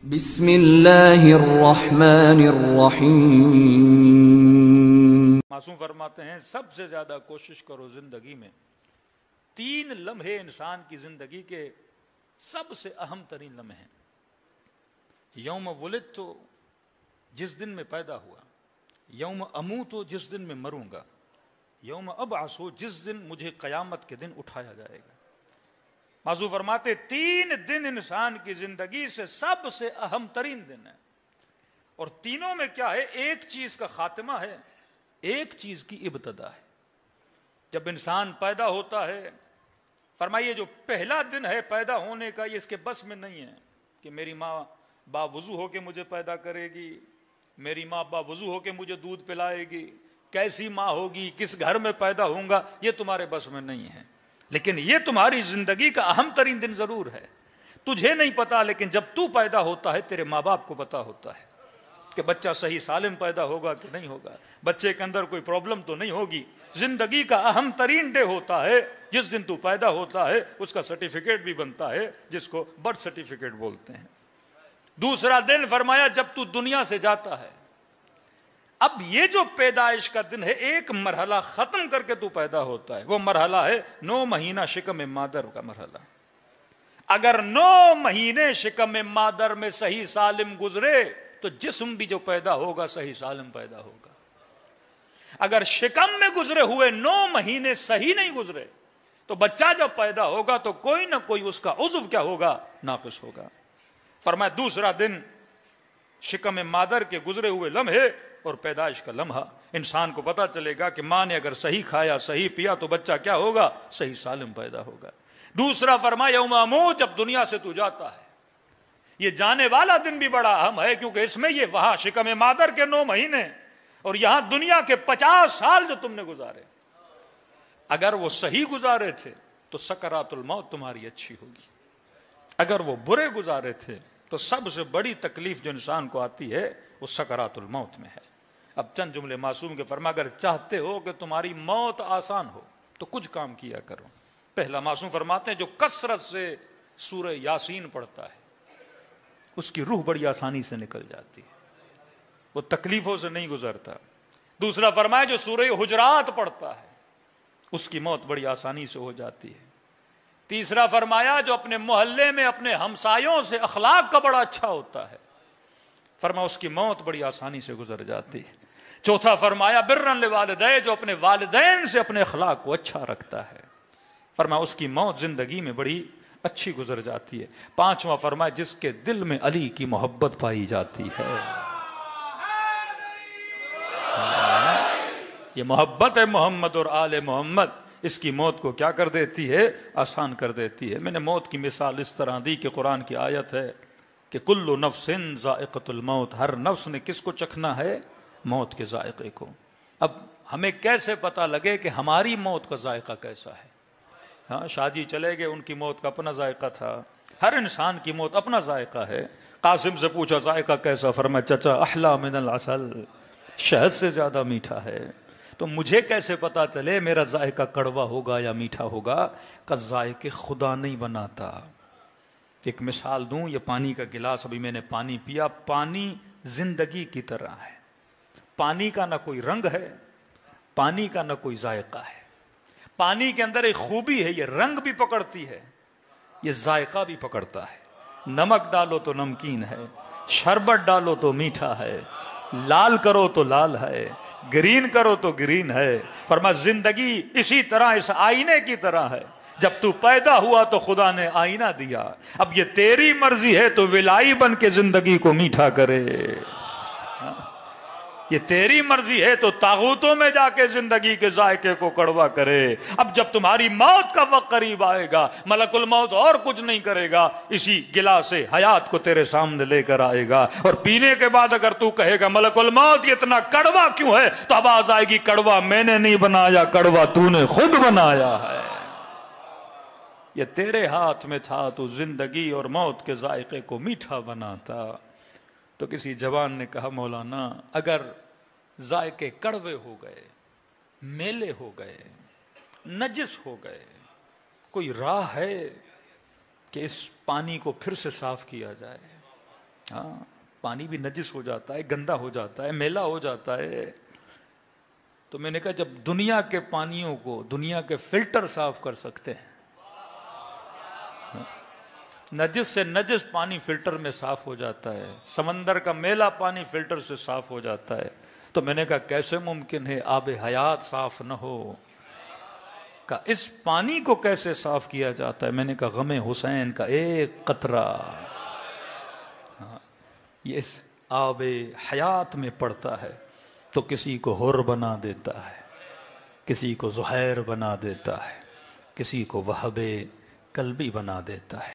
بسم اللہ الرحمن الرحیم۔ معصوم فرماتے ہیں سب سے زیادہ کوشش کرو زندگی میں، 3 لمحے انسان کی زندگی کے سب سے اہم ترین لمحے ہیں۔ یوم ولدت تو جس دن میں پیدا ہوا، یوم اموت تو جس دن میں مروں گا، یوم ابعث جس دن مجھے قیامت کے دن اٹھایا جائے گا۔ معصوم فرماتے 3 دن انسان کی زندگی سے سب سے اہم ترین دن ہے، اور تینوں میں کیا ہے؟ ایک چیز کا خاتمہ ہے، ایک چیز کی ابتدا ہے۔ جب انسان پیدا ہوتا ہے، فرمائیے جو پہلا دن ہے پیدا ہونے کا، یہ اس کے بس میں نہیں ہے کہ میری ماں باوضو ہو کے مجھے پیدا کرے گی، میری ماں باوضو ہو کے مجھے دودھ پلائے گی، کیسی ماں ہوگی، کس گھر میں پیدا ہوں گا، یہ تمہارے بس میں نہیں ہے۔ لیکن یہ تمہاری زندگی کا اہم ترین دن ضرور ہے۔ تجھے نہیں پتا، لیکن جب تو پیدا ہوتا ہے تیرے ماں باپ کو پتا ہوتا ہے کہ بچہ صحیح سالم پیدا ہوگا کہ نہیں ہوگا، بچے کے اندر کوئی پرابلم تو نہیں ہوگی۔ زندگی کا اہم ترین ڈے ہوتا ہے جس دن تو پیدا ہوتا ہے، اس کا سرٹیفکیٹ بھی بنتا ہے جس کو برتھ سرٹیفکیٹ بولتے ہیں۔ دوسرا دن فرمایا جب تو دنیا سے جاتا ہے۔ اب یہ جو پیدائش کا دن ہے، ایک مرحلہ ختم کر کے تو پیدا ہوتا ہے، وہ مرحلہ ہے 9 مہینہ شکم مادر کا مرحلہ۔ اگر 9 مہینے شکم مادر میں صحیح سالم گزرے تو جسم بھی جو پیدا ہوگا صحیح سالم پیدا ہوگا۔ اگر شکم میں گزرے ہوئے 9 مہینے صحیح نہیں گزرے تو بچہ جب پیدا ہوگا تو کوئی نہ کوئی اس کا عضو کیا ہوگا؟ ناقص ہوگا۔ فرمایا دوسرا دن شکم مادر کے گزرے ہوئے لمحے اور پیدائش کا لمحہ، انسان کو پتا چلے گا کہ ماں نے اگر صحیح کھایا صحیح پیا تو بچہ کیا ہوگا؟ صحیح سالم پیدا ہوگا۔ دوسرا فرمایا یوم اموت، جب دنیا سے تو جاتا ہے۔ یہ جانے والا دن بھی بڑا اہم ہے، کیونکہ اس میں یہ وہاں شکم مادر کے 9 مہینے اور یہاں دنیا کے 50 سال جو تم نے گزارے، اگر وہ صحیح گزارے تھے تو سکرات الموت تمہاری اچھی ہوگی، اگر وہ برے گزارے تھے تو سب سے بڑی تکلیف جو انسان کو آتی ہے وہ سکرات الموت میں ہے۔ اب چند جملے معصوم کے فرما، اگر چاہتے ہو کہ تمہاری موت آسان ہو تو کچھ کام کیا کرو۔ پہلا معصوم فرماتے ہیں جو کثرت سے سورہ یاسین پڑھتا ہے اس کی روح بڑی آسانی سے نکل جاتی ہے، وہ تکلیفوں سے نہیں گزرتا۔ دوسرا فرمایا جو سورہ حجرات پڑھتا ہے اس کی موت بڑی آسانی سے ہو جاتی ہے۔ تیسرا فرمایا جو اپنے محلے میں اپنے ہمسایوں سے اخلاق کا بڑا اچھا ہوتا ہے، فرمایا اس کی موت بڑی آسانی سے گزر جاتی ہے۔ چوتھا فرمایا برًا لوالدیہ، جو اپنے والدین سے اپنے اخلاق کو اچھا رکھتا ہے، فرمایا اس کی موت زندگی میں بڑی اچھی گزر جاتی ہے۔ پانچواں فرمایا جس کے دل میں علی کی محبت پائی جاتی ہے، یہ محبت ہے محمد اور آل محمد، اس کی موت کو کیا کر دیتی ہے؟ آسان کر دیتی ہے۔ میں نے موت کی مثال اس طرح دی کہ قرآن کی آیت ہے کہ کل نفس ذائقۃ الموت، ہر نفس نے کس کو چکھنا ہے؟ موت کے ذائقے کو۔ اب ہمیں کیسے پتہ لگے کہ ہماری موت کا ذائقہ کیسا ہے؟ ہاں، شادی چلے گئے، ان کی موت کا اپنا ذائقہ تھا، ہر انسان کی موت اپنا ذائقہ ہے۔ قاسم سے پوچھا ذائقہ کیسا؟ فرمایا چچا احلی من العسل، شہد سے زیادہ میٹھا ہے۔ تو مجھے کیسے پتا چلے میرا ذائقہ کڑوا ہوگا یا میٹھا ہوگا؟ کہ ذائقے خدا نہیں بناتا۔ ایک مثال دوں، یہ پانی کا گلاس، ابھی میں نے پانی پیا، پانی زندگی کی طرح ہے، پانی کا نہ کوئی رنگ ہے، پانی کا نہ کوئی ذائقہ ہے۔ پانی کے اندر ایک خوبی ہے، یہ رنگ بھی پکڑتی ہے، یہ ذائقہ بھی پکڑتا ہے۔ نمک ڈالو تو نمکین ہے، شربت ڈالو تو میٹھا ہے، لال کرو تو لال ہے، گرین کرو تو گرین ہے۔ فرمایا زندگی اسی طرح اس آئینے کی طرح ہے، جب تو پیدا ہوا تو خدا نے آئینہ دیا، اب یہ تیری مرضی ہے تو ولائی بن کے زندگی کو میٹھا کرے، یہ تیری مرضی ہے تو طاغوتوں میں جا کے زندگی کے ذائقے کو کڑوا کرے۔ اب جب تمہاری موت کا وقت قریب آئے گا، ملک الموت اور کچھ نہیں کرے گا، اسی گلاس حیات کو تیرے سامنے لے کر آئے گا، اور پینے کے بعد اگر تو کہے گا ملک الموت یہ اتنا کڑوا کیوں ہے، تو آواز آئے گی کڑوا میں نے نہیں بنایا، کڑوا تو نے خود بنایا ہے، یہ تیرے ہاتھ میں تھا، تو زندگی اور موت کے ذائقے کو میٹھا بناتا۔ تو کسی جوان نے کہا مولانا اگر ذائقے کڑوے ہو گئے، میلے ہو گئے، نجس ہو گئے، کوئی راہ ہے کہ اس پانی کو پھر سے صاف کیا جائے؟ ہاں پانی بھی نجس ہو جاتا ہے، گندا ہو جاتا ہے، میلا ہو جاتا ہے. تو میں نے کہا جب دنیا کے پانیوں کو دنیا کے فلٹر صاف کر سکتے ہیں، نجس سے نجس پانی فلٹر میں صاف ہو جاتا ہے، سمندر کا میلا پانی فلٹر سے صاف ہو جاتا ہے، تو میں نے کہا کیسے ممکن ہے آب حیات صاف نہ ہو؟ کہ اس پانی کو کیسے صاف کیا جاتا ہے؟ میں نے کہا غم حسین کا ایک قطرہ یہ اس آب حیات میں پڑتا ہے تو کسی کو حر بنا دیتا ہے، کسی کو زہیر بنا دیتا ہے، کسی کو وہب قلبی بنا دیتا ہے.